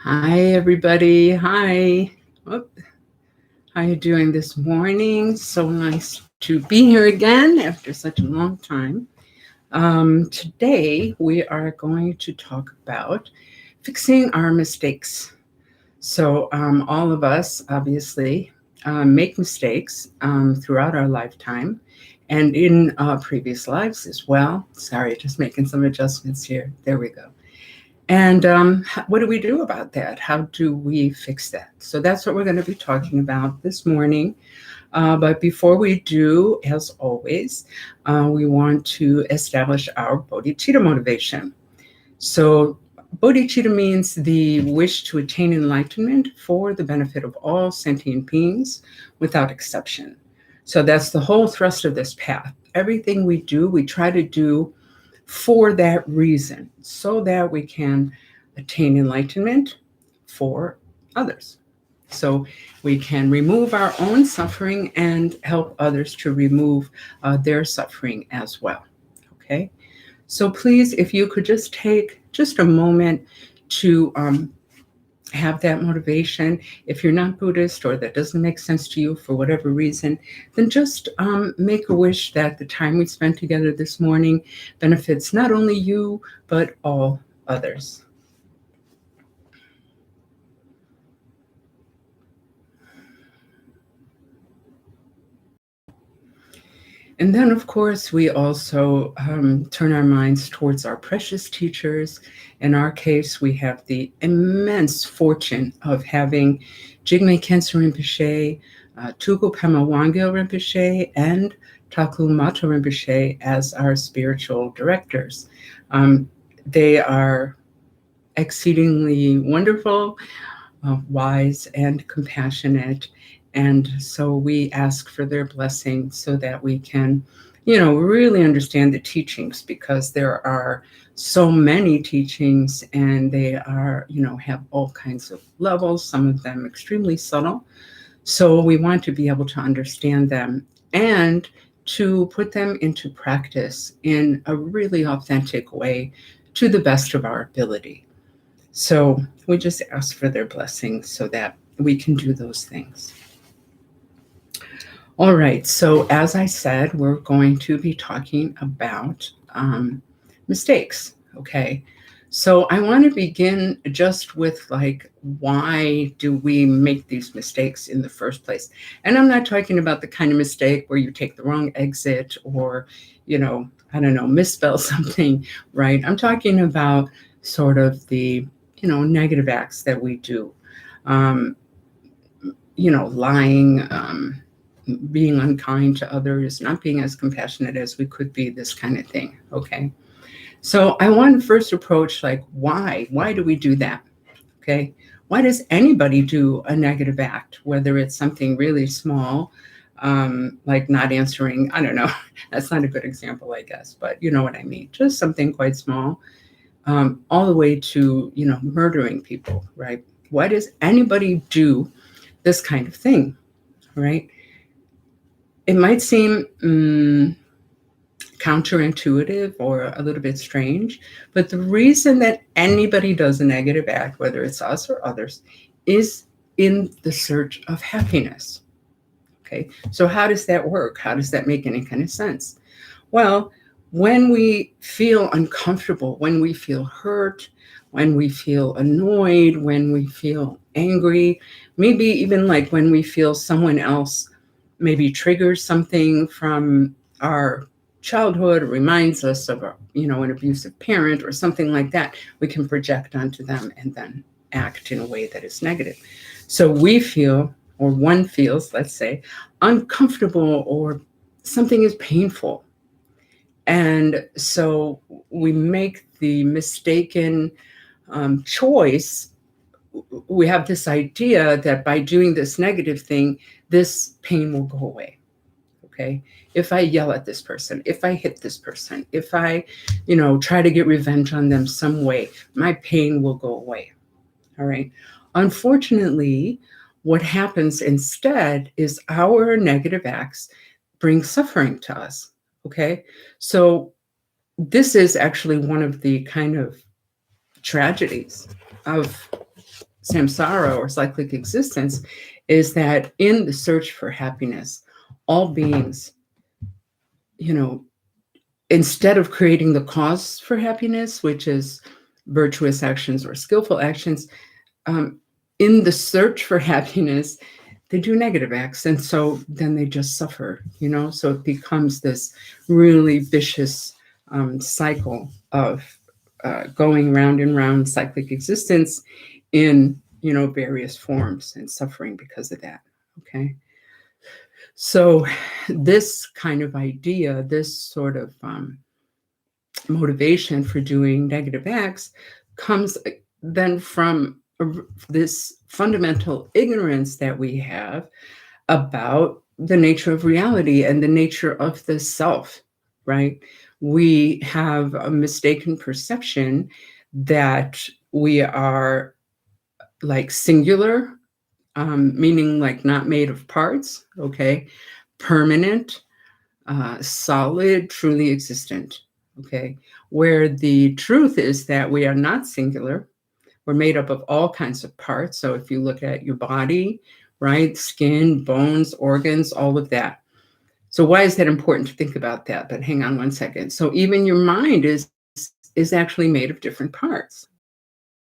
Hi, everybody. Hi. Oh, how you doing this morning? So nice to be here again after such a long time. Today, we are going to talk about fixing our mistakes. So, all of us obviously make mistakes throughout our lifetime and in previous lives as well. Sorry, just making some adjustments here. There we go. And what do we do about that? How do we fix that? So that's what we're going to be talking about this morning. But before we do, as always, we want to establish our bodhicitta motivation. So bodhicitta means the wish to attain enlightenment for the benefit of all sentient beings without exception. So that's the whole thrust of this path. Everything we do, we try to do for that reason, so that we can attain enlightenment for others. So we can remove our own suffering and help others to remove their suffering as well. Okay? So please, if you could just take just a moment to have that motivation. If you're not Buddhist or that doesn't make sense to you for whatever reason, then just make a wish that the time we spent together this morning benefits not only you, but all others. And then, of course, we also turn our minds towards our precious teachers. In our case, we have the immense fortune of having Jigme Khyentse Rinpoche, Tugu Pema Wangil Rinpoche, and Taku Mato Rinpoche as our spiritual directors. They are exceedingly wonderful, wise, and compassionate. And so we ask for their blessing so that we can, really understand the teachings, because there are so many teachings and they are, have all kinds of levels, some of them extremely subtle. So we want to be able to understand them and to put them into practice in a really authentic way to the best of our ability. So we just ask for their blessings so that we can do those things. All right, so as I said, we're going to be talking about mistakes, okay? So I want to begin just with why do we make these mistakes in the first place? And I'm not talking about the kind of mistake where you take the wrong exit or, misspell something, right? I'm talking about sort of the, negative acts that we do, lying, being unkind to others, not being as compassionate as we could be, this kind of thing, okay? So I want to first approach why? Why do we do that, okay? Why does anybody do a negative act, whether it's something really small, like not answering, I don't know, that's not a good example, I guess, but you know what I mean, just something quite small, all the way to, murdering people, right? Why does anybody do this kind of thing, right? It might seem counterintuitive or a little bit strange, but the reason that anybody does a negative act, whether it's us or others, is in the search of happiness. Okay, so how does that work? How does that make any kind of sense? Well, when we feel uncomfortable, when we feel hurt, when we feel annoyed, when we feel angry, maybe even when we feel someone else maybe triggers something from our childhood, or reminds us of an abusive parent or something like that, we can project onto them and then act in a way that is negative. So we feel, or one feels, let's say, uncomfortable, or something is painful. And so we make the mistaken choice. We have this idea that by doing this negative thing, this pain will go away. Okay. If I yell at this person, if I hit this person, if I, try to get revenge on them some way, my pain will go away. All right. Unfortunately, what happens instead is our negative acts bring suffering to us. Okay. So this is actually one of the kind of tragedies of samsara or cyclic existence is that in the search for happiness, all beings, instead of creating the cause for happiness, which is virtuous actions or skillful actions, in the search for happiness, they do negative acts. And so then they just suffer, so it becomes this really vicious cycle of going round and round cyclic existence in, various forms and suffering because of that. Okay. So this kind of idea, this sort of motivation for doing negative acts comes then from this fundamental ignorance that we have about the nature of reality and the nature of the self, right? We have a mistaken perception that we are like singular, meaning like not made of parts, okay? Permanent, solid, truly existent, okay? Where the truth is that we are not singular. We're made up of all kinds of parts. So if you look at your body, right, skin, bones, organs, all of that. So why is that important to think about that? But hang on one second. So even your mind is actually made of different parts.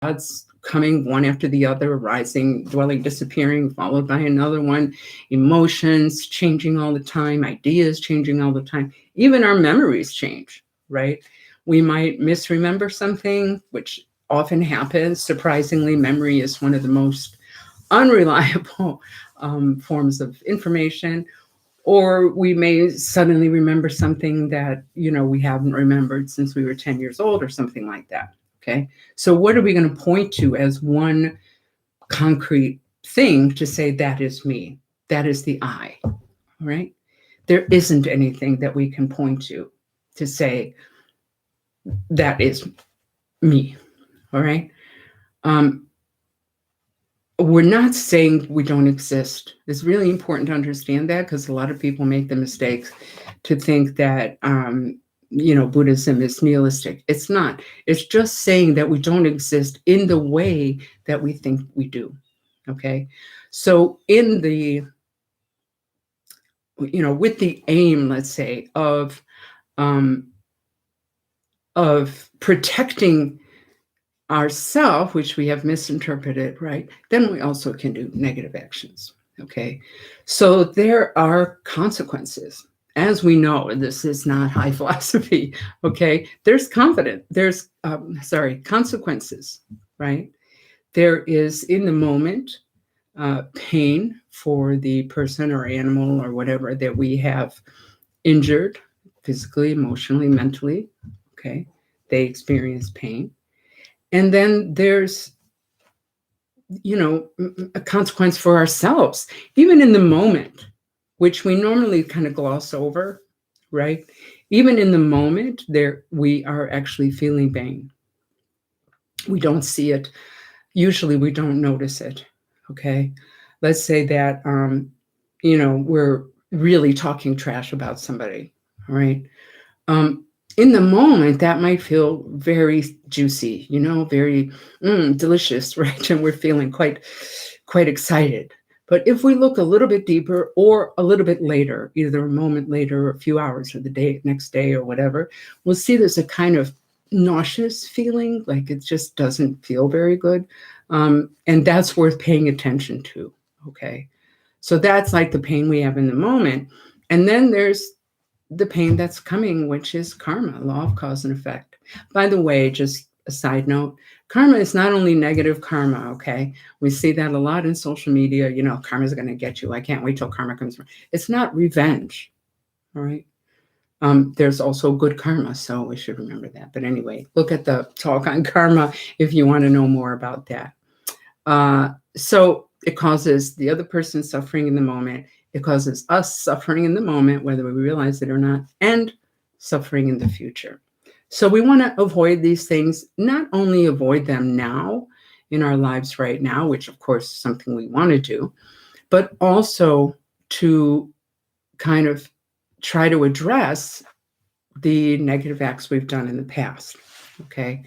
Thoughts coming one after the other, rising, dwelling, disappearing, followed by another one, emotions changing all the time, ideas changing all the time, even our memories change, right? We might misremember something, which often happens. Surprisingly, memory is one of the most unreliable forms of information. Or we may suddenly remember something that, we haven't remembered since we were 10 years old or something like that. Okay. So what are we going to point to as one concrete thing to say that is me? That is the I, right? There isn't anything that we can point to say that is me. All right. We're not saying we don't exist. It's really important to understand that, because a lot of people make the mistake to think that, Buddhism is nihilistic. It's not. It's just saying that we don't exist in the way that we think we do. Okay. So in the, with the aim, let's say, of protecting ourself, which we have misinterpreted, right? Then we also can do negative actions. Okay. So there are consequences. As we know, this is not high philosophy. Okay. There's consequences, right? There is in the moment pain for the person or animal or whatever that we have injured physically, emotionally, mentally. Okay. They experience pain. And then there's, a consequence for ourselves, even in the moment, which we normally kind of gloss over, right? Even in the moment, we are actually feeling pain. We don't see it. Usually we don't notice it, okay? Let's say that, we're really talking trash about somebody, all right? In the moment, that might feel very juicy, very delicious, right? And we're feeling quite excited. But if we look a little bit deeper or a little bit later, either a moment later or a few hours or the next day or whatever, we'll see there's a kind of nauseous feeling, like it just doesn't feel very good. And that's worth paying attention to, okay? So that's like the pain we have in the moment. And then there's the pain that's coming, which is karma, law of cause and effect. By the way, just a side note, karma is not only negative karma, okay? We see that a lot in social media, karma's going to get you. I can't wait till karma comes. It's not revenge, all right? There's also good karma, so we should remember that. But anyway, look at the talk on karma if you want to know more about that. So it causes the other person suffering in the moment. It causes us suffering in the moment, whether we realize it or not, and suffering in the future. So we want to avoid these things, not only avoid them now in our lives right now, which of course is something we want to do, but also to kind of try to address the negative acts we've done in the past. Okay.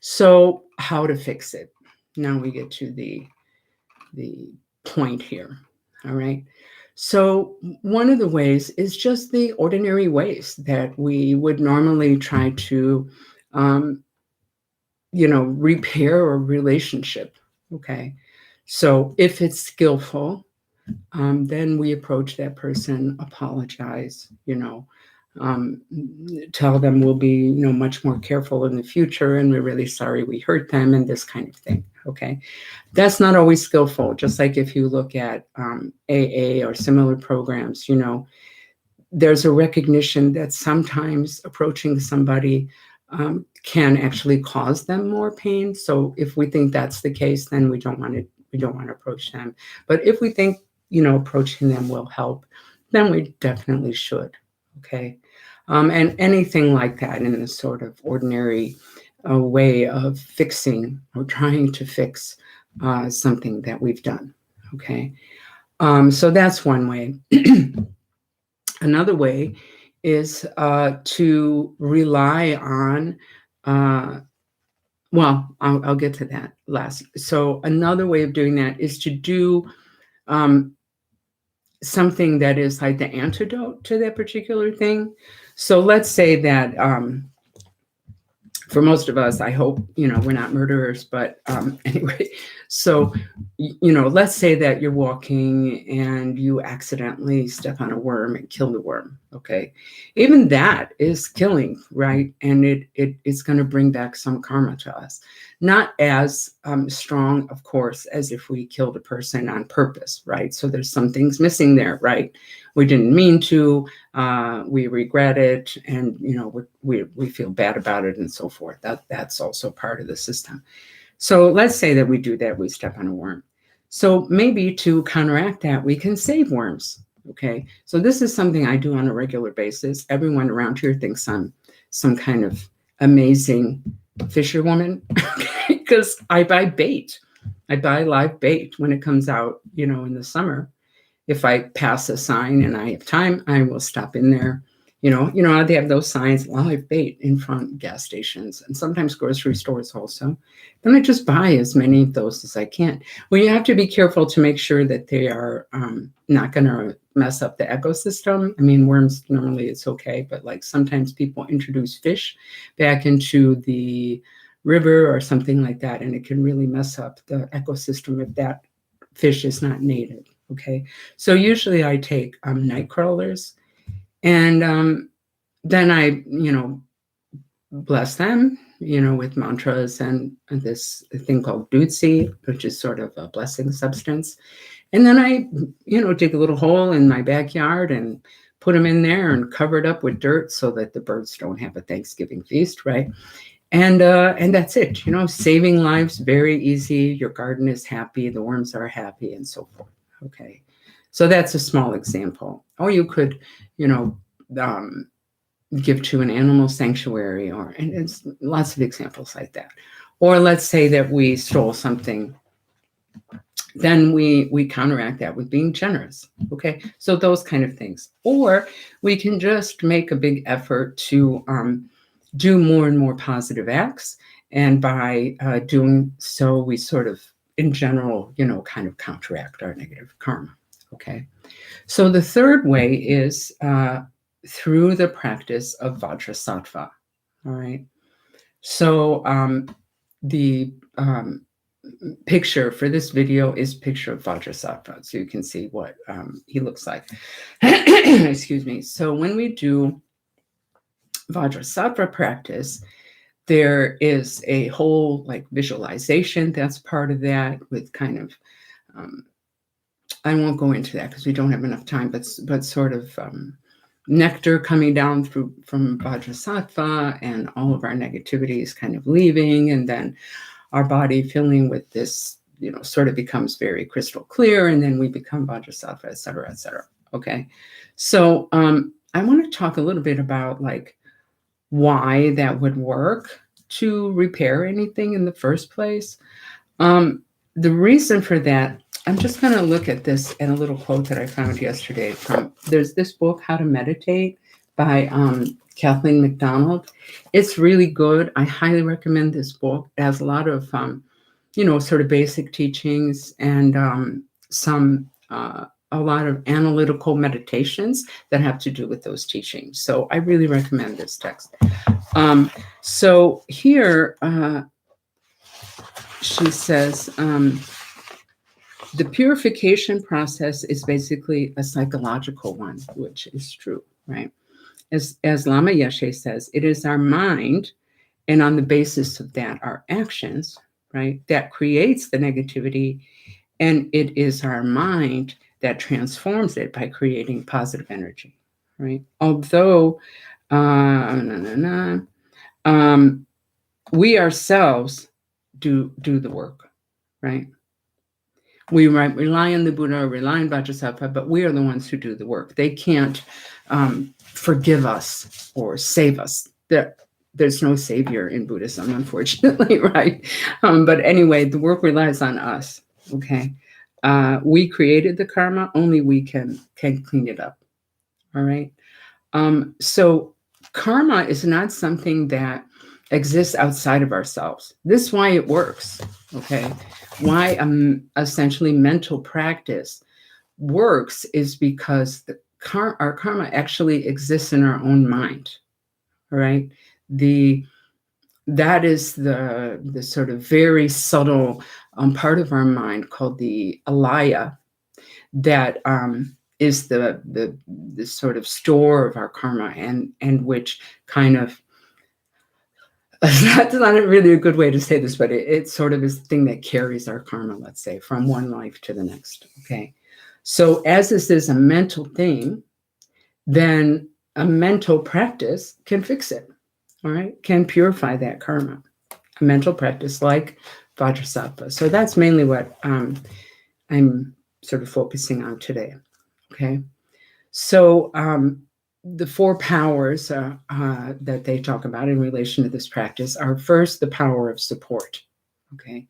So how to fix it? now we get to the point here. All right. So one of the ways is just the ordinary ways that we would normally try to, repair a relationship. Okay. So if it's skillful, then we approach that person, apologize, um, tell them we'll be, much more careful in the future, and we're really sorry we hurt them, and this kind of thing. Okay. That's not always skillful. Just like if you look at AA or similar programs, there's a recognition that sometimes approaching somebody can actually cause them more pain. So if we think that's the case, then we don't want to approach them. But if we think, approaching them will help, then we definitely should. Okay. And anything like that in this sort of ordinary way of fixing or trying to fix something that we've done. Okay. So that's one way. Another way is to rely on, I'll get to that last. So another way of doing that is to do something that is like the antidote to that particular thing. So let's say that for most of us, I hope, we're not murderers, but anyway, so, let's say that you're walking and you accidentally step on a worm and kill the worm. Okay. Even that is killing, right? And it's going to bring back some karma to us. Not as strong, of course, as if we killed a person on purpose, right? So there's some things missing there, right? We didn't mean to, we regret it, and we feel bad about it, and so forth. That's also part of the system. So let's say that we do that, we step on a worm. So maybe to counteract that, we can save worms. Okay. So this is something I do on a regular basis. Everyone around here thinks I'm some kind of amazing fisherwoman because I buy bait. I buy live bait when it comes out, in the summer. If I pass a sign and I have time, I will stop in there. They have those signs, live bait, in front of gas stations and sometimes grocery stores also. Then I just buy as many of those as I can. Well, you have to be careful to make sure that they are not going to mess up the ecosystem. I mean, worms, normally it's okay, but like sometimes people introduce fish back into the river or something like that, and it can really mess up the ecosystem if that fish is not native. Okay. So usually I take night crawlers, and then I, bless them, with mantras and this thing called dutsi, which is sort of a blessing substance. And then I, dig a little hole in my backyard and put them in there and cover it up with dirt so that the birds don't have a Thanksgiving feast, right? And that's it, saving lives, very easy. Your garden is happy, the worms are happy, and so forth. Okay. So that's a small example. Or you could, give to an animal sanctuary, and it's lots of examples like that. Or let's say that we stole something, then we counteract that with being generous. Okay. So those kind of things. Or we can just make a big effort to do more and more positive acts. And by doing so, we sort of, in general, kind of counteract our negative karma. Okay. So the third way is through the practice of Vajrasattva. All right. So the picture for this video is picture of Vajrasattva. So you can see what he looks like. Excuse me. So when we do Vajrasattva practice, there is a whole visualization that's part of that, with kind of I won't go into that because we don't have enough time, but sort of nectar coming down from Vajrasattva, and all of our negativities kind of leaving, and then our body filling with this, sort of becomes very crystal clear, and then we become Vajrasattva, et cetera, et cetera. Okay. So I want to talk a little bit about why that would work to repair anything in the first place. The reason for that, I'm just going to look at this and a little quote that I found yesterday there's this book, How to Meditate, by Kathleen McDonald. It's really good. I highly recommend this book. It has a lot of sort of basic teachings and a lot of analytical meditations that have to do with those teachings. So I really recommend this text. So here she says, the purification process is basically a psychological one, which is true, right? As Lama Yeshe says, it is our mind, and on the basis of that, our actions, right, that creates the negativity, and it is our mind that transforms it by creating positive energy, right? Although, we ourselves do the work, right? We might rely on the Buddha, rely on Vajrasattva, but we are the ones who do the work. They can't forgive us or save us. There's no savior in Buddhism, unfortunately, right? But anyway, the work relies on us, okay? We created the karma, only we can clean it up, all right? So karma is not something that exists outside of ourselves. This is why it works, okay? Why essentially mental practice works is because our karma actually exists in our own mind, all right? That is the sort of very subtle part of our mind called the alaya that is the sort of store of our karma and which kind of, that's not really a good way to say this, but it sort of is the thing that carries our karma, let's say, from one life to the next, okay? So as this is a mental thing, then a mental practice can fix it, all right? Can purify that karma. A mental practice like Vajrasattva. So that's mainly what I'm sort of focusing on today, okay? So the four powers that they talk about in relation to this practice are first the power of support, okay?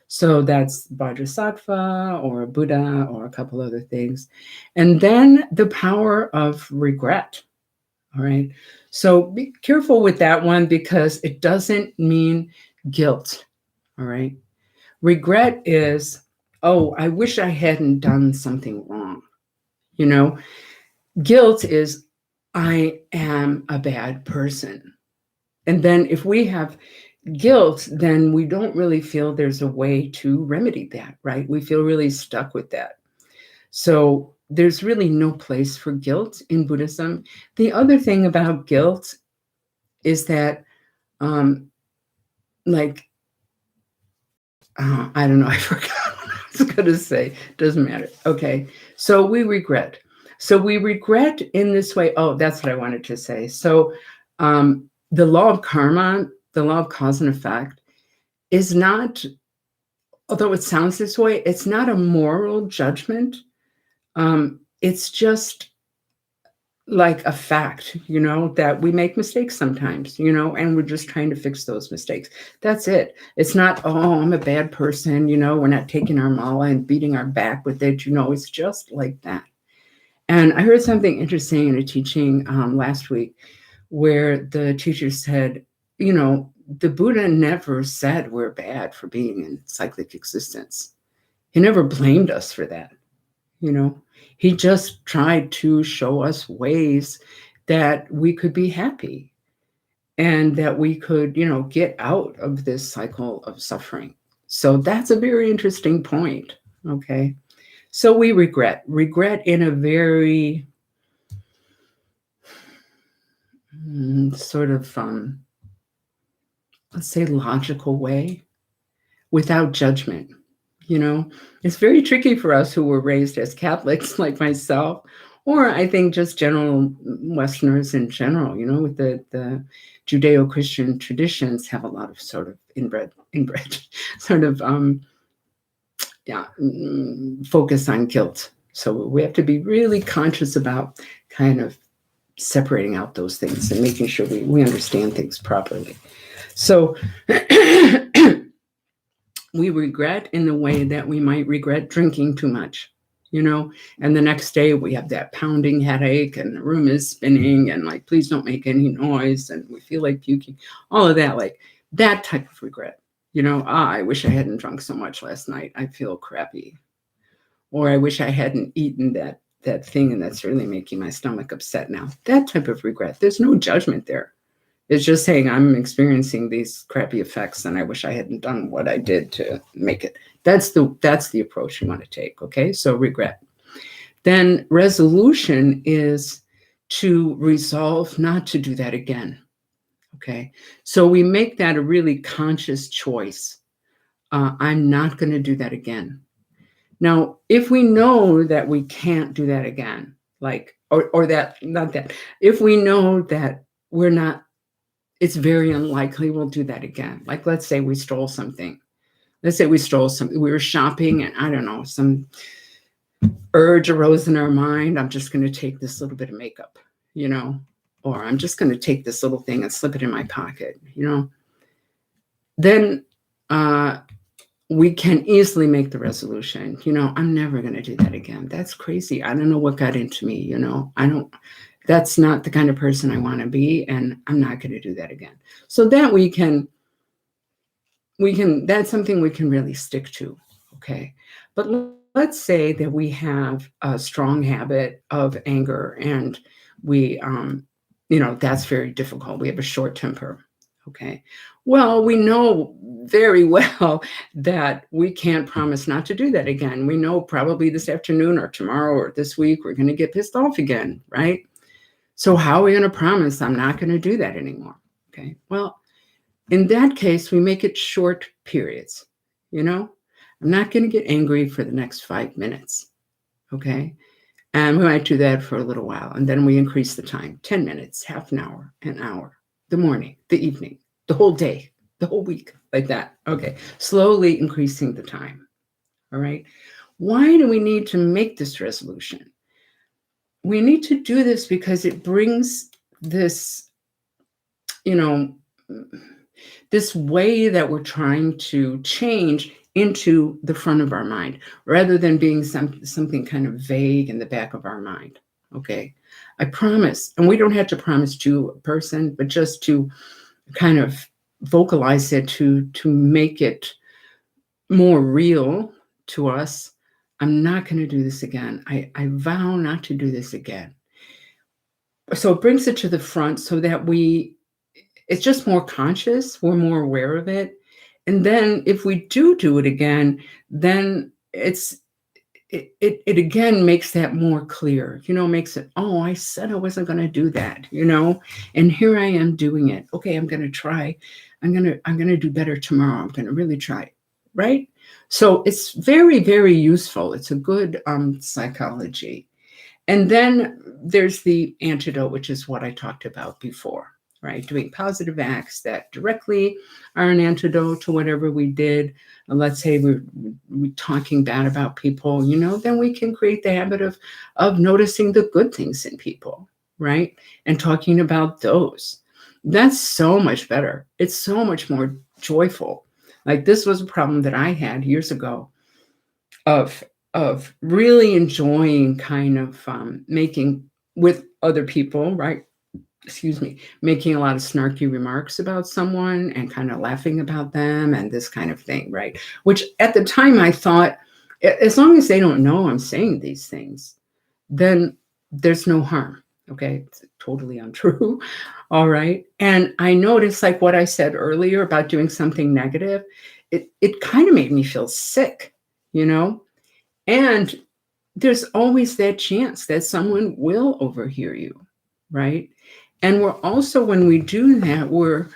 So that's Vajrasattva or Buddha or a couple other things. And then the power of regret, all right? So be careful with that one because it doesn't mean guilt, all right? Regret is, oh, I wish I hadn't done something wrong, you know? Guilt is, I am a bad person. And then if we have guilt, then we don't really feel there's a way to remedy that, right? We feel really stuck with that. So there's really no place for guilt in Buddhism. The other thing about guilt is that, I don't know, I forgot what I was going to say. Doesn't matter. Okay. So we regret. So we regret in this way. Oh, that's what I wanted to say. So the law of karma, the law of cause and effect, is not, although it sounds this way, it's not a moral judgment. It's just like a fact, that we make mistakes sometimes, and we're just trying to fix those mistakes. That's it. It's not, oh, I'm a bad person, we're not taking our mala and beating our back with it, it's just like that. And I heard something interesting in a teaching last week where the teacher said, the Buddha never said we're bad for being in cyclic existence. He never blamed us for that. He just tried to show us ways that we could be happy and that we could, get out of this cycle of suffering. So that's a very interesting point. Okay. So we regret in a very sort of, let's say, logical way without judgment. It's very tricky for us who were raised as Catholics like myself, or I think just general Westerners in general, with the Judeo-Christian traditions have a lot of sort of inbred sort of, focus on guilt. So we have to be really conscious about kind of separating out those things and making sure we understand things properly. So we regret in the way that we might regret drinking too much, and the next day we have that pounding headache and the room is spinning and please don't make any noise and we feel like puking, all of that, like that type of regret. I wish I hadn't drunk so much last night. I feel crappy. Or I wish I hadn't eaten that thing, and that's really making my stomach upset now. That type of regret. There's no judgment there. It's just saying I'm experiencing these crappy effects, and I wish I hadn't done what I did to make it. That's the approach you want to take. Okay, so regret. Then resolution is to resolve not to do that again. Okay, so we make that a really conscious choice. I'm not going to do that again. Now, if we know that we can't do that again, or that, not that, if we know that we're not, it's very unlikely we'll do that again. Like, let's say we stole something. We were shopping, and I don't know, some urge arose in our mind. I'm just going to take this little bit of makeup, or I'm just going to take this little thing and slip it in my pocket, Then we can easily make the resolution, I'm never going to do that again. That's crazy. I don't know what got into me, that's not the kind of person I want to be, and I'm not going to do that again. So that we can, that's something we can really stick to. Okay. But let's say that we have a strong habit of anger, and we, that's very difficult. We have a short temper. Okay. Well, we know very well that we can't promise not to do that again. We know probably this afternoon or tomorrow or this week, we're going to get pissed off again, right? So how are we going to promise I'm not going to do that anymore? Okay. Well, in that case, we make it short periods. I'm not going to get angry for the next 5 minutes. Okay. And we might do that for a little while. And then we increase the time, 10 minutes, half an hour, the morning, the evening, the whole day, the whole week, like that. Okay. Slowly increasing the time. All right. Why do we need to make this resolution? We need to do this because it brings this, this way that we're trying to change into the front of our mind, rather than being something kind of vague in the back of our mind. Okay. I promise. And we don't have to promise to a person, but just to kind of vocalize it, to make it more real to us. I'm not going to do this again. I vow not to do this again. So it brings it to the front so that it's just more conscious. We're more aware of it. And then if we do it again, then it again makes that more clear, makes it, oh, I said I wasn't going to do that, and here I am doing it. Okay. I'm going to try. I'm going to do better tomorrow. I'm going to really try. Right. So it's very, very useful. It's a good psychology. And then there's the antidote, which is what I talked about before, right? Doing positive acts that directly are an antidote to whatever we did. And let's say we're talking bad about people, then we can create the habit of noticing the good things in people, right? And talking about those. That's so much better. It's so much more joyful. Like, this was a problem that I had years ago of really enjoying kind of making with other people, right? Making a lot of snarky remarks about someone and kind of laughing about them and this kind of thing, right? Which at the time I thought, as long as they don't know I'm saying these things, then there's no harm. Okay. It's totally untrue. All right. And I noticed, like what I said earlier about doing something negative, it kind of made me feel sick, and there's always that chance that someone will overhear you. Right. And we're also, when we do that, we're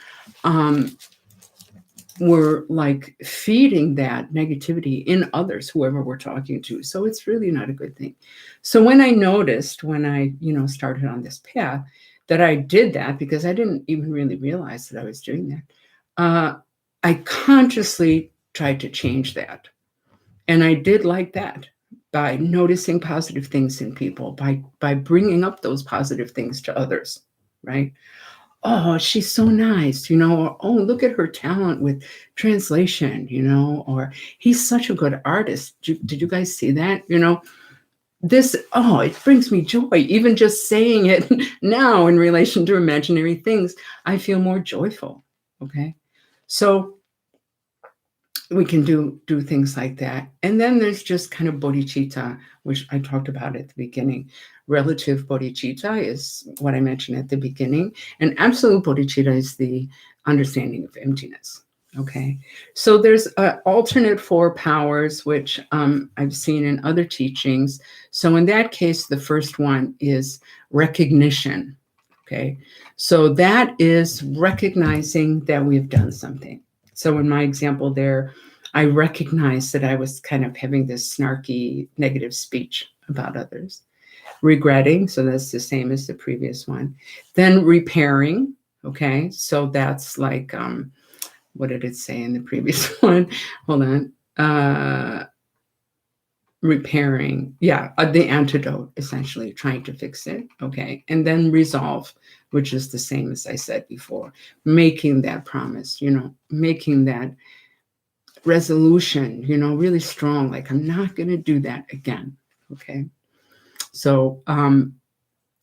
like feeding that negativity in others, whoever we're talking to. So it's really not a good thing. So when I noticed, when I, started on this path, that I did that, because I didn't even really realize that I was doing that, I consciously tried to change that. And I did like that, by noticing positive things in people, by bringing up those positive things to others, right? Oh, she's so nice, or, oh, look at her talent with translation, or he's such a good artist. Did you guys see that? It brings me joy. Even just saying it now in relation to imaginary things, I feel more joyful. Okay. So we can do things like that. And then there's just kind of bodhicitta, which I talked about at the beginning. Relative bodhicitta is what I mentioned at the beginning, and absolute bodhicitta is the understanding of emptiness. Okay, so there's alternate 4 powers, which I've seen in other teachings. So in that case, the first one is recognition. Okay, so that is recognizing that we've done something. So in my example there, I recognized that I was kind of having this snarky negative speech about others. Regretting, so that's the same as the previous one. Then repairing, okay, so that's like, what did it say in the previous one? Hold on. Repairing, the antidote, essentially trying to fix it, okay. And then resolve, which is the same as I said before, making that promise, making that resolution, really strong, like I'm not going to do that again, okay. So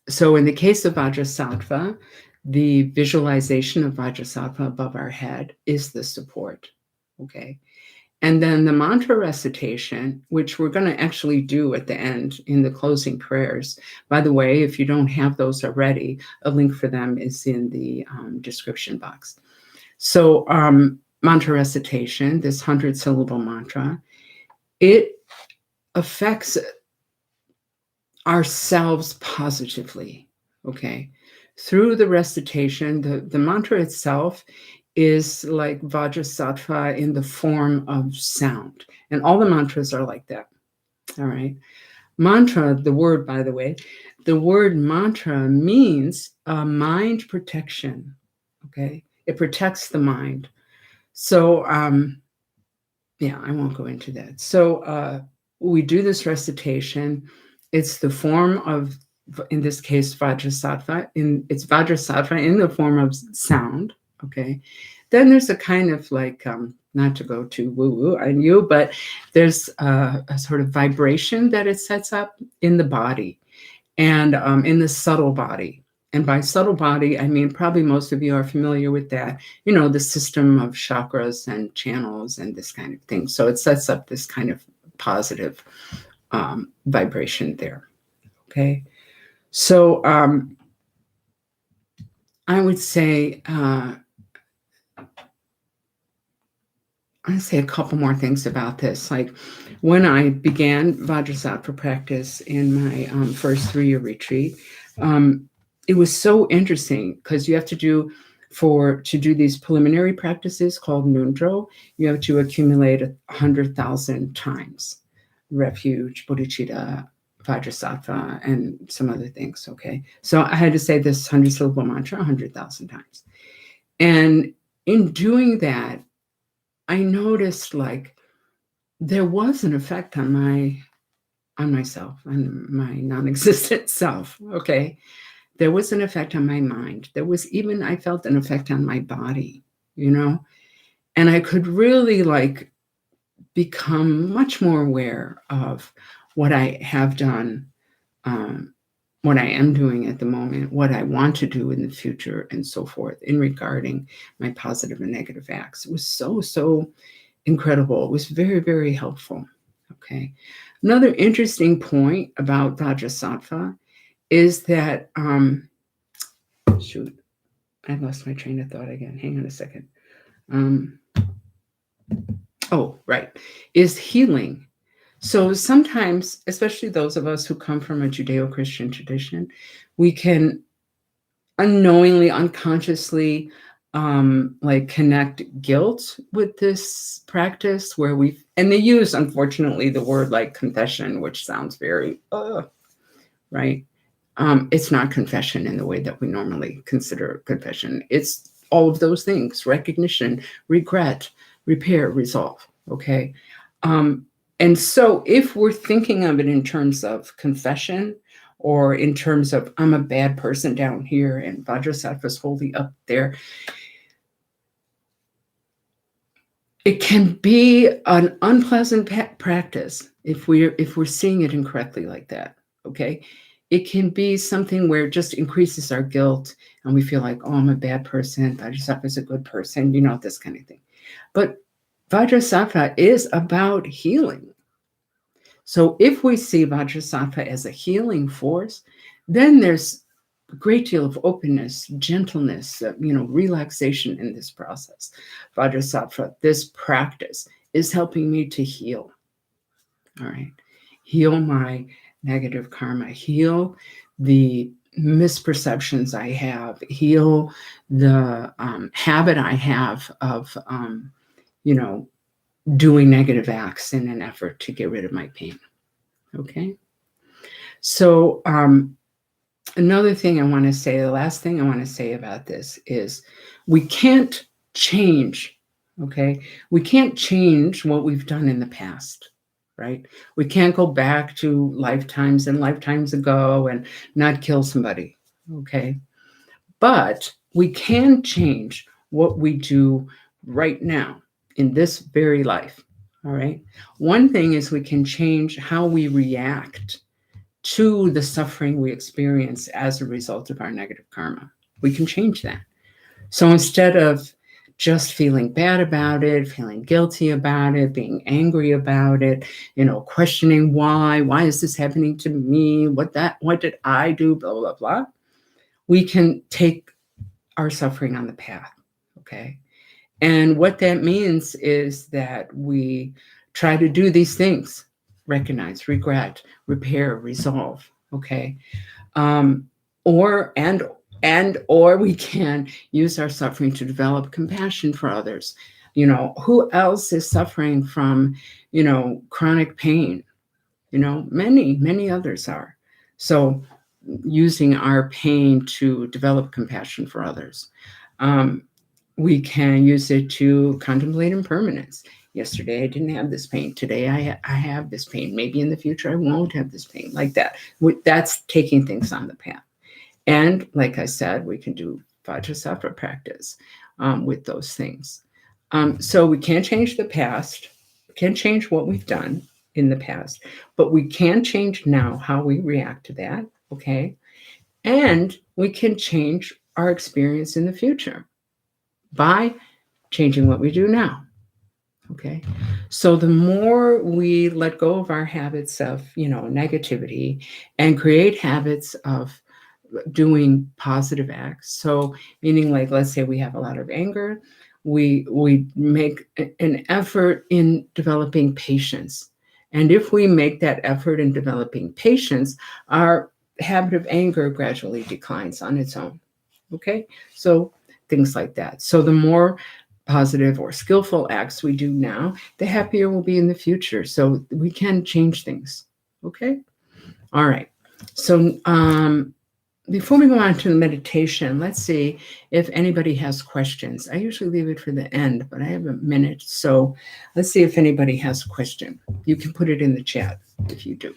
so in the case of Vajrasattva, the visualization of Vajrasattva above our head is the support, okay. And then the mantra recitation, which we're going to actually do at the end in the closing prayers. By the way, if you don't have those already, a link for them is in the description box. So mantra recitation, this 100-syllable mantra, it affects ourselves positively, okay? Through the recitation, the mantra itself is like Vajrasattva in the form of sound. And all the mantras are like that, all right? Mantra, the word, by the way, the word mantra means mind protection, okay? It protects the mind. So, I won't go into that. So we do this recitation. It's the form of, in this case, Vajrasattva. It's Vajrasattva in the form of sound, okay? Then there's a kind of like, not to go too woo-woo on you, but there's a sort of vibration that it sets up in the body and in the subtle body. And by subtle body, I mean, probably most of you are familiar with that, the system of chakras and channels and this kind of thing. So it sets up this kind of positive vibration there, okay? So I would say, I'd say a couple more things about this. Like when I began Vajrasattva practice in my first 3-year retreat, it was so interesting because you have to do these preliminary practices called Nundro, you have to accumulate 100,000 times refuge, bodhicitta, Vajrasattva, and some other things, okay? So I had to say this 100-syllable mantra 100,000 times. And in doing that, I noticed like there was an effect on myself, on my non-existent self, okay? There was an effect on my mind. I felt an effect on my body, and I could really like become much more aware of what I have done, what I am doing at the moment, what I want to do in the future, and so forth in regarding my positive and negative acts. It was so incredible. It was very, very helpful. Okay. Another interesting point about Vajrasattva is that, shoot, I lost my train of thought again. Hang on a second. Is healing. So sometimes, especially those of us who come from a Judeo-Christian tradition, we can unknowingly, unconsciously like connect guilt with this practice where and they use, unfortunately, the word like confession, which sounds very, right? It's not confession in the way that we normally consider confession. It's all of those things: recognition, regret, repair, resolve, okay? And so if we're thinking of it in terms of confession, or in terms of I'm a bad person down here and Vajrasattva's holding up there, it can be an unpleasant practice if we're seeing it incorrectly like that, okay? It can be something where it just increases our guilt and we feel like, oh, I'm a bad person, Vajrasattva's a good person, this kind of thing. But Vajrasattva is about healing. So if we see Vajrasattva as a healing force, then there's a great deal of openness, gentleness, relaxation in this process. Vajrasattva, this practice, is helping me to heal. All right. Heal my negative karma, heal the misperceptions I have, heal the habit I have of, doing negative acts in an effort to get rid of my pain. Okay. So another thing I want to say, the last thing I want to say about this is we can't change. Okay. We can't change what we've done in the past. Right? We can't go back to lifetimes and lifetimes ago and not kill somebody. Okay. But we can change what we do right now in this very life. All right. One thing is we can change how we react to the suffering we experience as a result of our negative karma. We can change that. So instead of just feeling bad about it, feeling guilty about it, being angry about it, questioning why is this happening to me? What did I do? Blah, blah, blah. We can take our suffering on the path. Okay. And what that means is that we try to do these things: recognize, regret, repair, resolve. Okay. Or we can use our suffering to develop compassion for others. Who else is suffering from, chronic pain? Many others are. So using our pain to develop compassion for others. We can use it to contemplate impermanence. Yesterday I didn't have this pain. Today I have this pain. Maybe in the future I won't have this pain. Like that. That's taking things on the path. And like I said, we can do Vajrasattva practice with those things. So we can't change the past, can't change what we've done in the past, but we can change now how we react to that, okay? And we can change our experience in the future by changing what we do now, okay? So the more we let go of our habits of, negativity and create habits of doing positive acts. So meaning, like, let's say we have a lot of anger, we make an effort in developing patience. And if we make that effort in developing patience, our habit of anger gradually declines on its own. Okay? So things like that. So the more positive or skillful acts we do now, the happier we'll be in the future. So we can change things. Okay? All right. So before we go on to the meditation, let's see if anybody has questions. I usually leave it for the end, but I have a minute. So let's see if anybody has a question. You can put it in the chat if you do.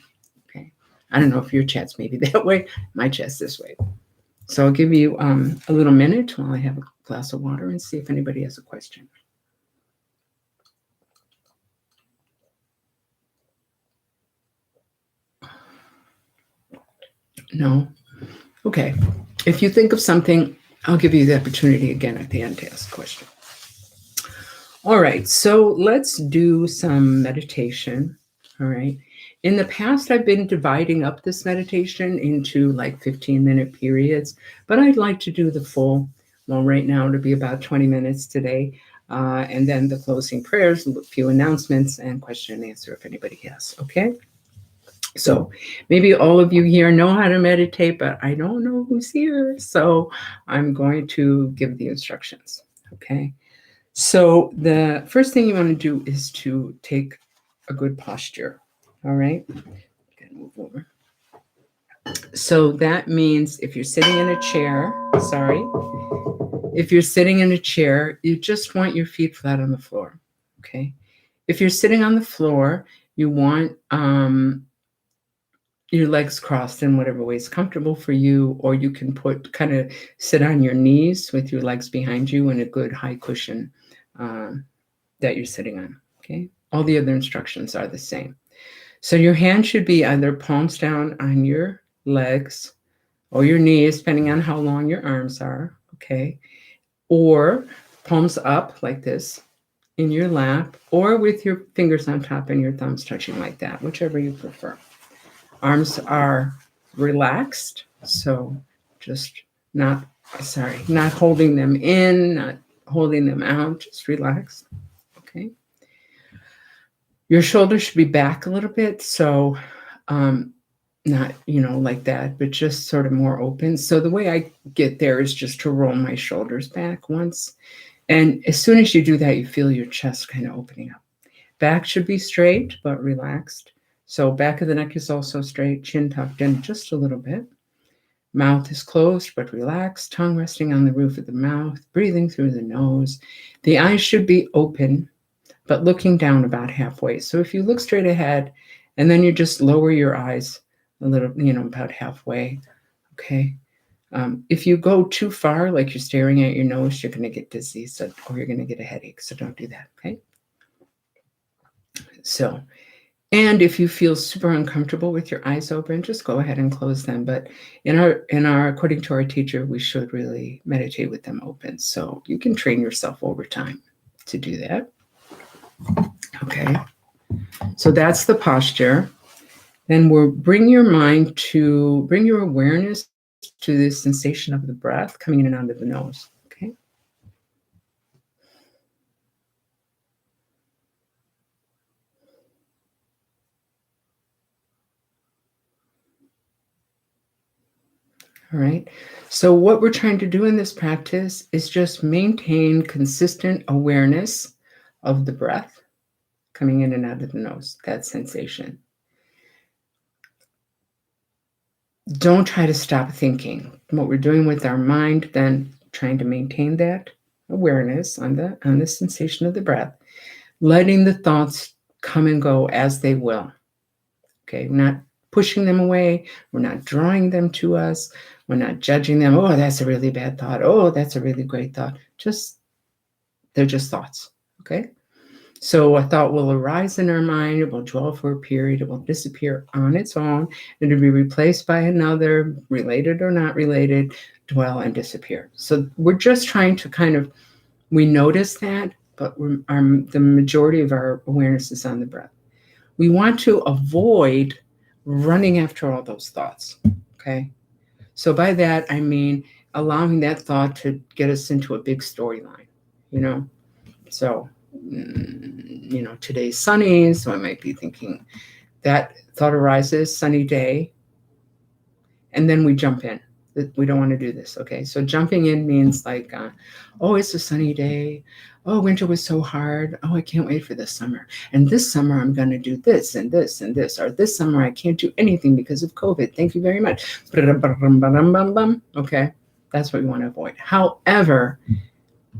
Okay. I don't know if your chat's maybe that way. My chat's this way. So I'll give you a little minute while I have a glass of water and see if anybody has a question. No? Okay. If you think of something, I'll give you the opportunity again at the end to ask a question. All right. So let's do some meditation. All right. In the past, I've been dividing up this meditation into like 15-minute periods, but I'd like to do the full. Well, right now it'll be about 20 minutes today. And then the closing prayers, a few announcements, and question and answer if anybody has. Okay. So maybe all of you here know how to meditate, but I don't know who's here. So I'm going to give the instructions. Okay. So the first thing you want to do is to take a good posture. All right. Move over. So that means if you're sitting in a chair, if you're sitting in a chair, you just want your feet flat on the floor. Okay. If you're sitting on the floor, you want your legs crossed in whatever way is comfortable for you, or you can kind of sit on your knees with your legs behind you in a good high cushion that you're sitting on. Okay. All the other instructions are the same. So your hand should be either palms down on your legs or your knees, depending on how long your arms are. Okay. Or palms up like this, in your lap or with your fingers on top and your thumbs touching like that, whichever you prefer. Arms are relaxed, so just not holding them in, not holding them out, just relaxed. Okay. Your shoulders should be back a little bit, so not, like that, but just sort of more open. So the way I get there is just to roll my shoulders back once. And as soon as you do that, you feel your chest kind of opening up. Back should be straight, but relaxed. So back of the neck is also straight, chin tucked in just a little bit. Mouth is closed, but relaxed, tongue resting on the roof of the mouth, breathing through the nose. The eyes should be open, but looking down about halfway. So if you look straight ahead and then you just lower your eyes a little, about halfway, okay? If you go too far, like you're staring at your nose, you're going to get dizzy, or you're going to get a headache. So don't do that, okay? So, and if you feel super uncomfortable with your eyes open, just go ahead and close them. But according to our teacher, we should really meditate with them open. So you can train yourself over time to do that. Okay. So that's the posture. Then bring your awareness to the sensation of the breath coming in and out of the nose. Okay. All right. So what we're trying to do in this practice is just maintain consistent awareness of the breath coming in and out of the nose, that sensation. Don't try to stop thinking. What we're doing with our mind, then trying to maintain that awareness on the sensation of the breath, letting the thoughts come and go as they will. Okay, not pushing them away. We're not drawing them to us. We're not judging them. Oh, that's a really bad thought. Oh, that's a really great thought. They're just thoughts. Okay. So a thought will arise in our mind. It will dwell for a period. It will disappear on its own. It'll be replaced by another, related or not related, dwell and disappear. So we're just trying to we notice that, but the majority of our awareness is on the breath. We want to avoid running after all those thoughts. Okay. So by that, I mean allowing that thought to get us into a big storyline, So, today's sunny, so I might be thinking that thought arises, sunny day, and then we jump in. We don't want to do this, okay? So jumping in means like, oh, it's a sunny day. Oh, winter was so hard. Oh, I can't wait for this summer. And this summer, I'm going to do this and this and this. Or this summer, I can't do anything because of COVID. Thank you very much. Okay, that's what we want to avoid. However,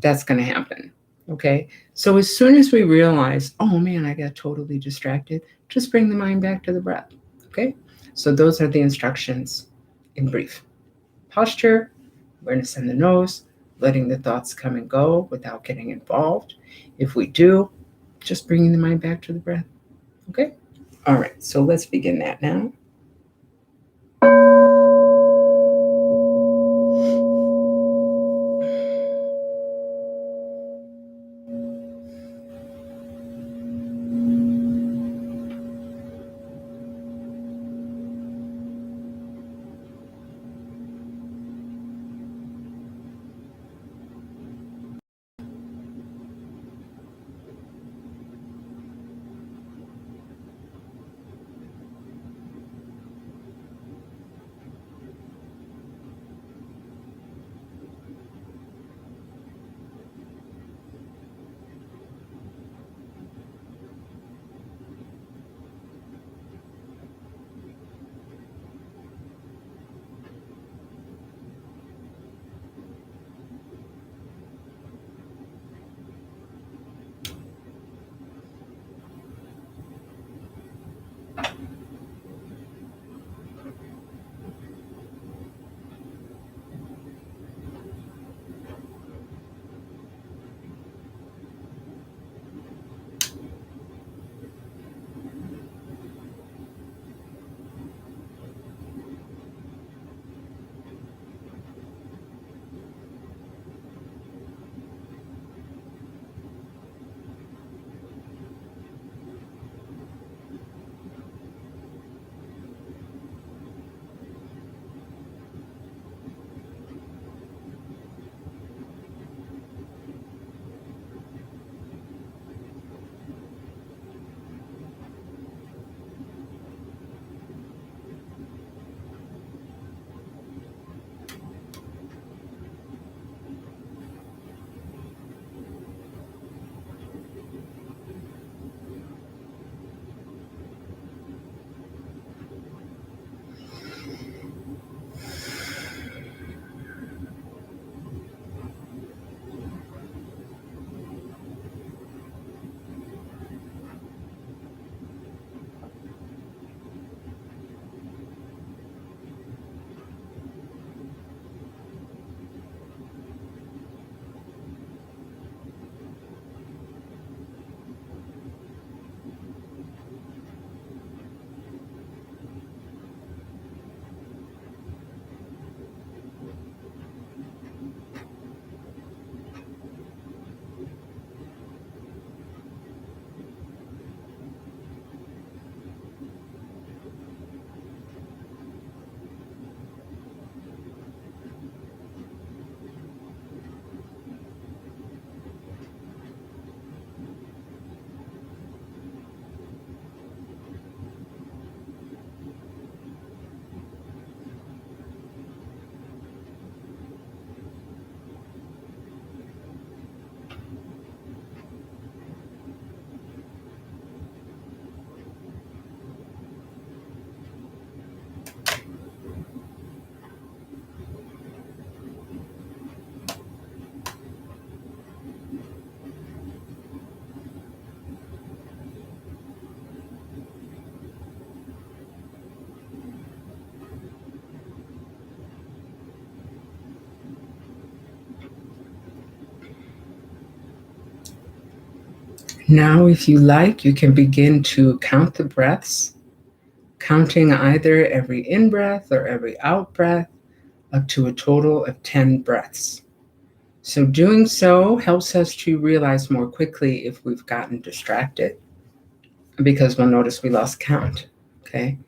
that's going to happen. Okay. So as soon as we realize, oh man, I got totally distracted, just bring the mind back to the breath. Okay. So those are the instructions in brief. Posture, awareness in the nose, letting the thoughts come and go without getting involved. If we do, just bringing the mind back to the breath. Okay. All right. So let's begin that now. Now, if you like, you can begin to count the breaths, counting either every in-breath or every out-breath up to a total of 10 breaths. So doing so helps us to realize more quickly if we've gotten distracted, because we'll notice we lost count, okay?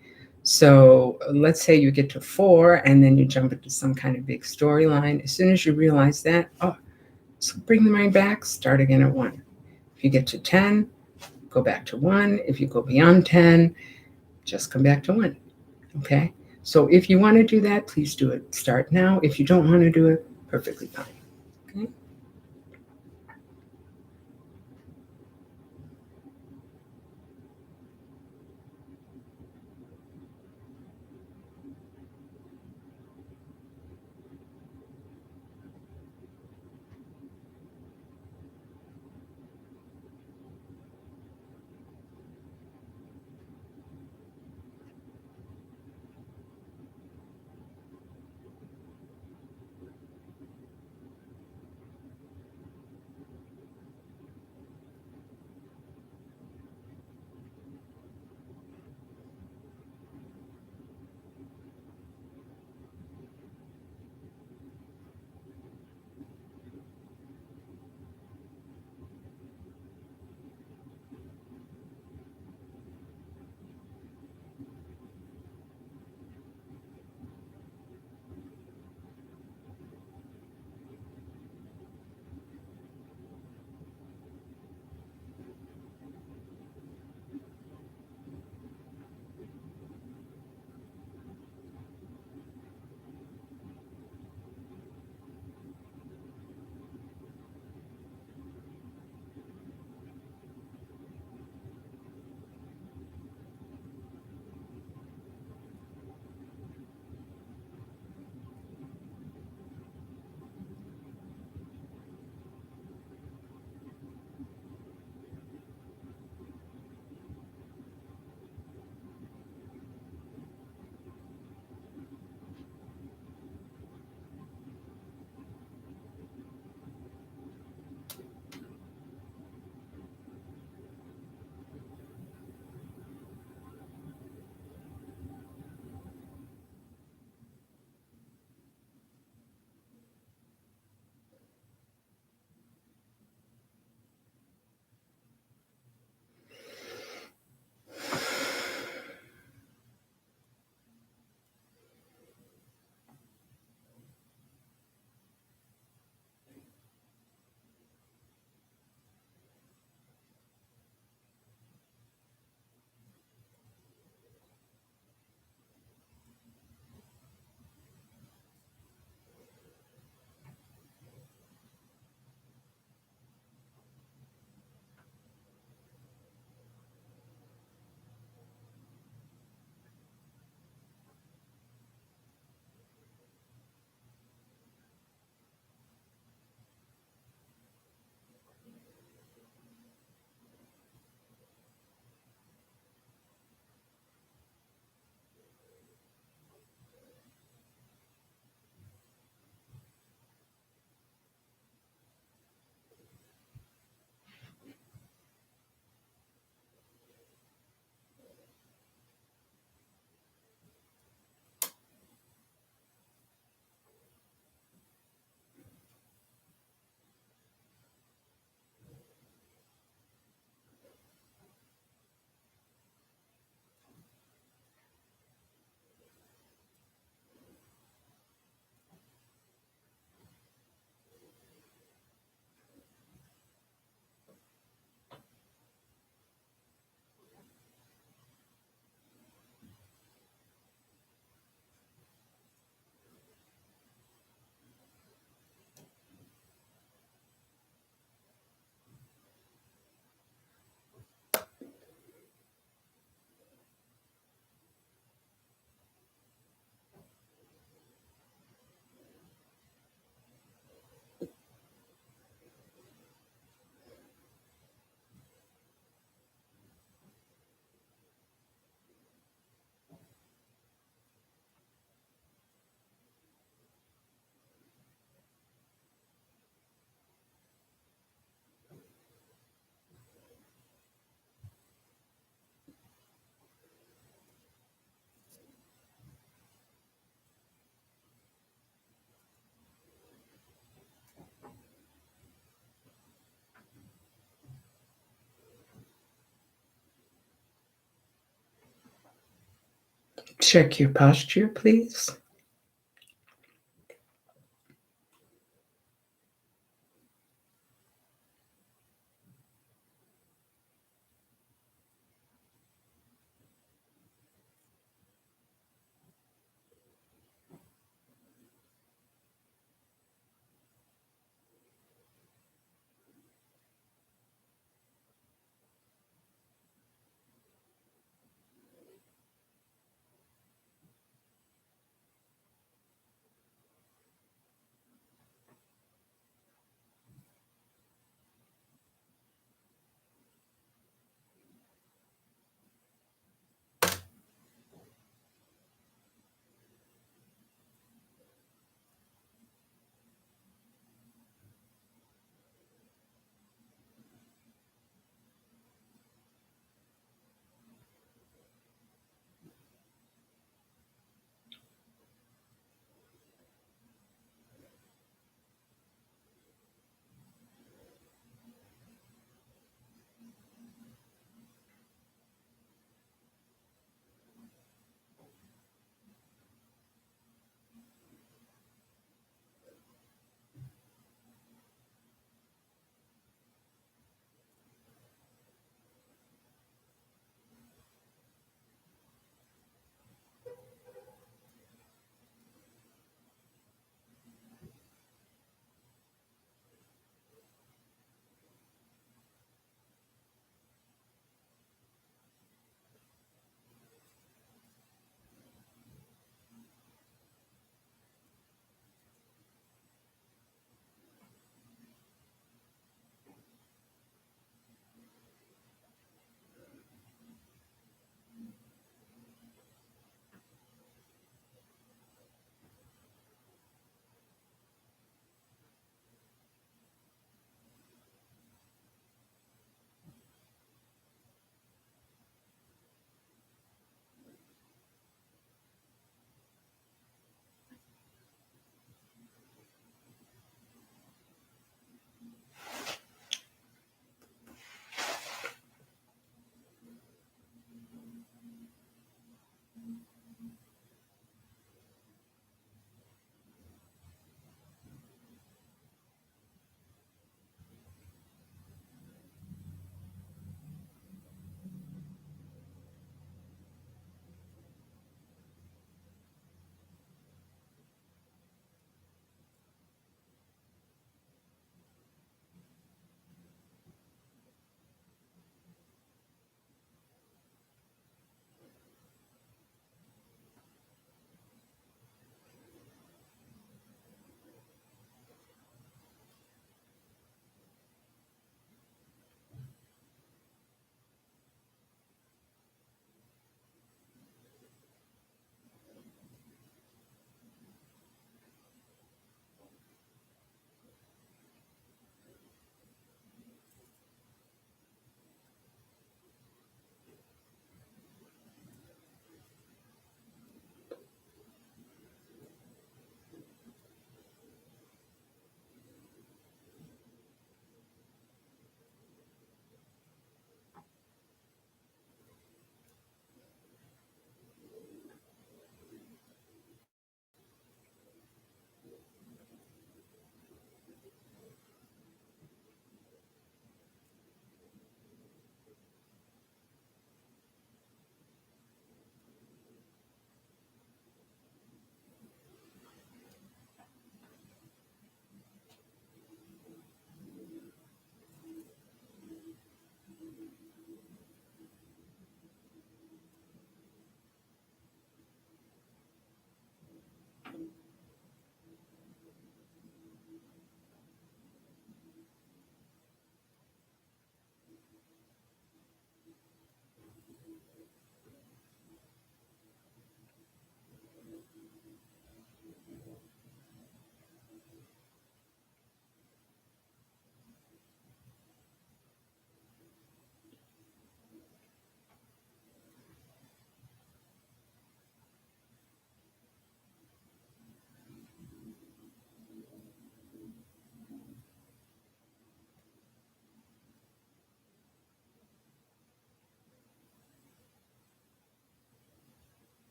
So let's say you get to 4 and then you jump into some kind of big storyline. As soon as you realize that, so bring the mind back, start again at 1. If you get to 10, go back to 1. If you go beyond 10, just come back to 1, okay? So if you want to do that, please do it. Start now. If you don't want to do it, perfectly fine, okay? Check your posture, please.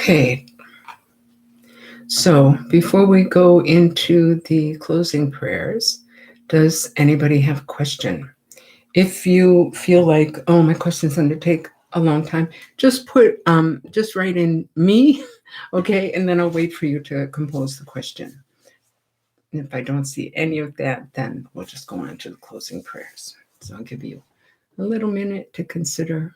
Okay, so before we go into the closing prayers, does anybody have a question? If you feel like, oh, my question's going to take a long time, just write in me, okay, and then I'll wait for you to compose the question. And if I don't see any of that, then we'll just go on to the closing prayers. So I'll give you a little minute to consider.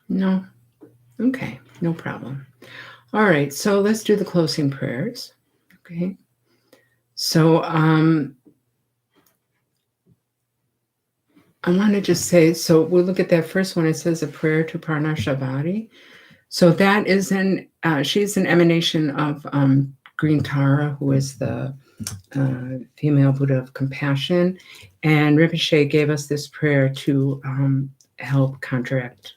No? Okay, no problem. All right, so let's do the closing prayers. Okay. So I want to just say, so we'll look at that first one. It says a prayer to Parnashabari. So that is she's an emanation of Green Tara, who is the female Buddha of compassion. And Rinpoche gave us this prayer to help counteract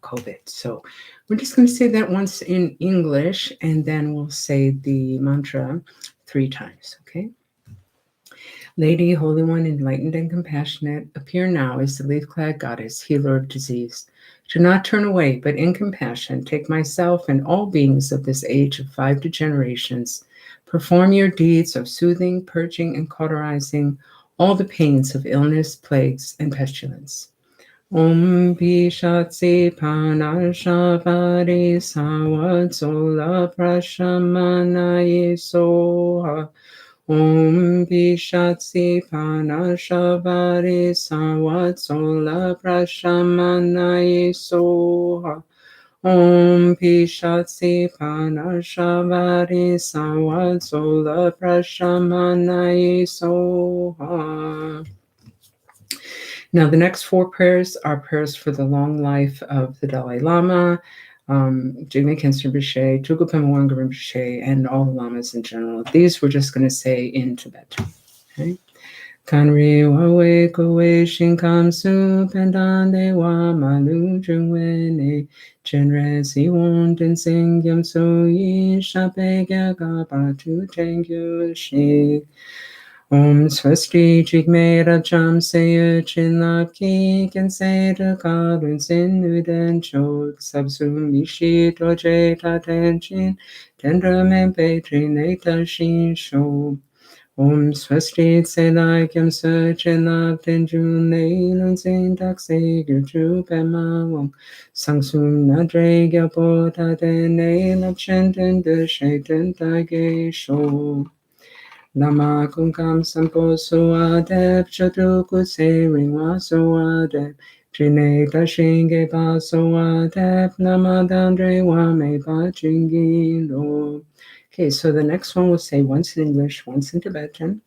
COVID. So we're just going to say that once in English, and then we'll say the mantra 3 times, okay? Lady, Holy One, enlightened and compassionate, appear now as the leaf-clad goddess, healer of disease. Do not turn away, but in compassion, take myself and all beings of this age of 5 degenerations. Perform your deeds of soothing, purging, and cauterizing all the pains of illness, plagues, and pestilence. Om Pishatsi Panashavari Savatsola Prashamanaye Soha. Om Pishatsi Panashavari Savatsola Prashamanaye Soha. Om Pishatsi Panashavari Savatsola Prashamanaye Soha. Now, the next 4 prayers are prayers for the long life of the Dalai Lama, Jigme Khyentse Rinpoche, Tulku Pema Wangpa Rinpoche, and all the lamas in general. These we're just going to say in Tibetan. Okay? Kanri wawe kowe shinkamsu pendande wa malu jungwene chenre si won den singyam so yi shape gyaga patu tengyu shi. Om Swasti Jigme Rajam Seya Chinlaki Kense Karun Sin Uden Chok Sabsum Mishi Doje Tatenchin Tendra Mempe Trineta Shin Sho. Om Swasti Selai Kyam Se Chinlak Tenjun Neilun Sin Takse Gyurju Pema Wong Sangsum Nadre Gyapo Taten Neilap Chenten De Shaitan Tage Sho. Nama Kunkam Sampo Suadep Chatu Kutse Ringwa Suadep Trine Tashinge Pa Suadep Nama Dandre Wame Pa Chingi Lo. Okay, so the next one we'll say once in English, once in Tibetan.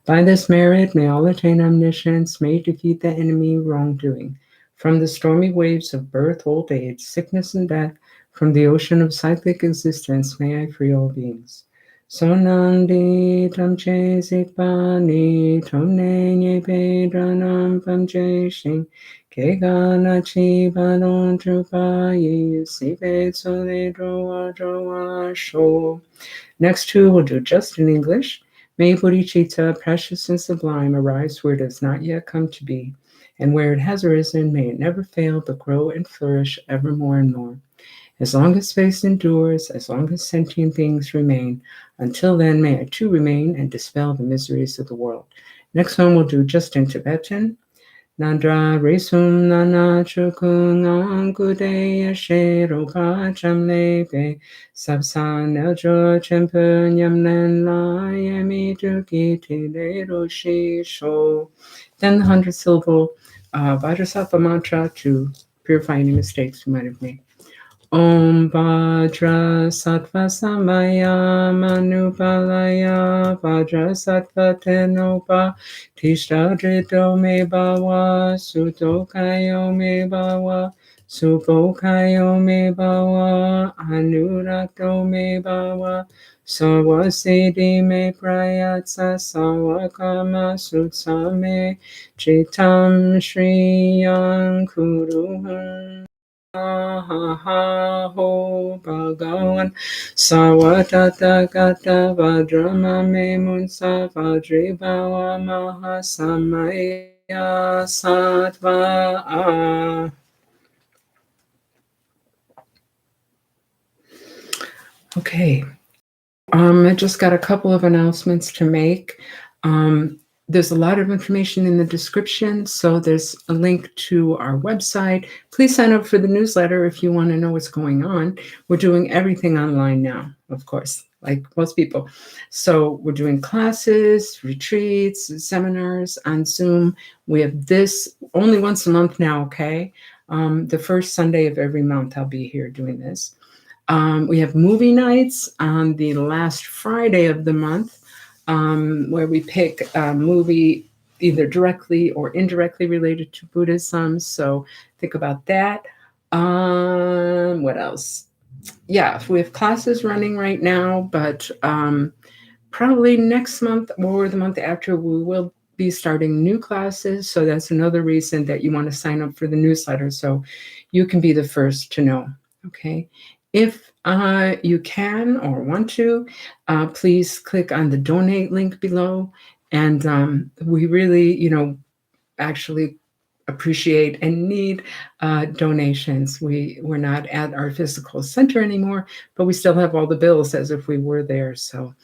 By this merit, may all attain omniscience, may defeat the enemy wrongdoing. From the stormy waves of birth, old age, sickness, and death, from the ocean of cyclic existence, may I free all beings. Sonandi tamche sikpani tomne nye pedranam pamche shing kegana chi banon trupayi sipe tsole drowa sho. Next 2 we'll do just in English. May bodhicitta, precious and sublime, arise where it has not yet come to be, and where it has arisen, may it never fail but grow and flourish ever more and more. As long as space endures, as long as sentient beings remain, until then may I too remain and dispel the miseries of the world. Next one we'll do just in Tibetan. Nandra resum nana chukung angude yashe ropa chamlebe sabsan eljo chempe nyamnen la yami duki tile roshi sho. Then the 100-syllable Vajrasattva mantra to purify any mistakes we might have made. Om Vajra Sattva Samaya Manupalaya Vajra Sattva Tenopa Tishtadrito Me Bhava Sutokayo Me Bhava Supokayo Me Bhava Anurakto Me Bhava Sawasiddhi Me Prayatsa Sawakama Sutsa Me Chitam Shriyam Kuruhum ho Bhagavan Savatata Gata Vajramame Munsa Vajri Bhava Mahasamaya Sattva. Okay. I just got a couple of announcements to make. There's a lot of information in the description, so there's a link to our website. Please sign up for the newsletter if you want to know what's going on. We're doing everything online now, of course, like most people. So we're doing classes, retreats, seminars on Zoom. We have this only once a month now, okay? The first Sunday of every month, I'll be here doing this. We have movie nights on the last Friday of the month, where we pick a movie either directly or indirectly related to Buddhism. So think about that. What else? Yeah, we have classes running right now, but probably next month or the month after, we will be starting new classes. So that's another reason that you want to sign up for the newsletter so you can be the first to know. Okay. If you can or want to, please click on the donate link below. And we really, actually appreciate and need donations. We're not at our physical center anymore, but we still have all the bills as if we were there. So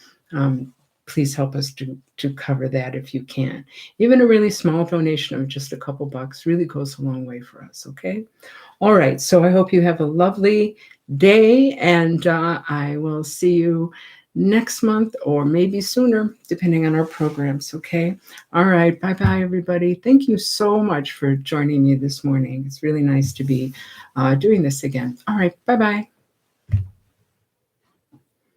please help us to cover that if you can. Even a really small donation of just a couple bucks really goes a long way for us, okay? All right, so I hope you have a lovely day, and I will see you next month or maybe sooner, depending on our programs, okay? All right, bye-bye, everybody. Thank you so much for joining me this morning. It's really nice to be doing this again. All right, bye-bye.